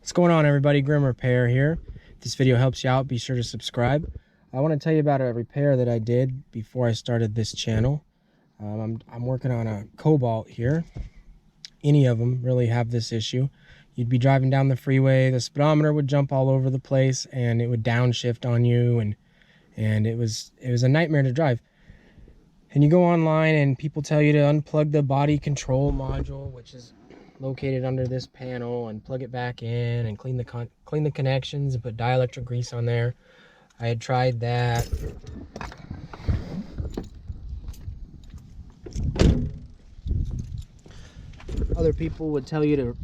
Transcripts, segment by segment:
What's going on, everybody? Grim Repair here. If this video helps you out, be sure to subscribe. I want to tell you about a repair that I did before I started this channel. I'm working on a Cobalt here. Any of them really have this issue. You'd be driving down the freeway, the speedometer would jump all over the place, and it would downshift on you, and it was a nightmare to drive. And you go online and people tell you to unplug the body control module, which is located under this panel, and plug it back in and clean the connections and put dielectric grease on there. I had tried that. Other people would tell you to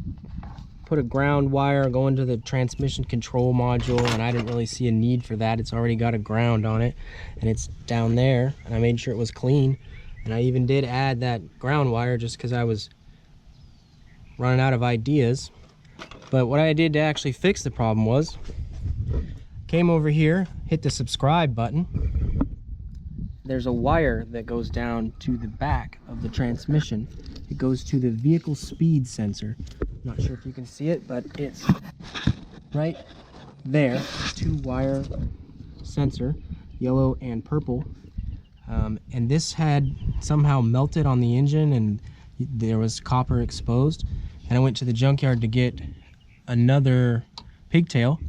put a ground wire, go into the transmission control module, and I didn't really see a need for that. It's already got a ground on it and it's down there, and I made sure it was clean. And I even did add that ground wire just because I was running out of ideas. But what I did to actually fix the problem was came over here, hit the subscribe button. There's a wire that goes down to the back of the transmission. It goes to the vehicle speed sensor. Not sure if you can see it, but it's right there. 2-wire sensor, yellow and purple. And this had somehow melted on the engine and there was copper exposed. And I went to the junkyard to get another pigtail,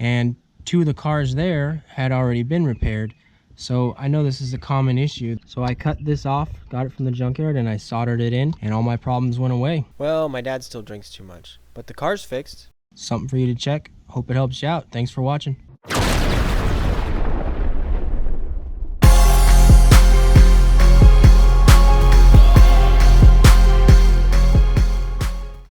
and 2 of the cars there had already been repaired. So I know this is a common issue. So I cut this off, got it from the junkyard, and I soldered it in, and all my problems went away. Well, my dad still drinks too much, but the car's fixed. Something for you to check. Hope it helps you out. Thanks for watching.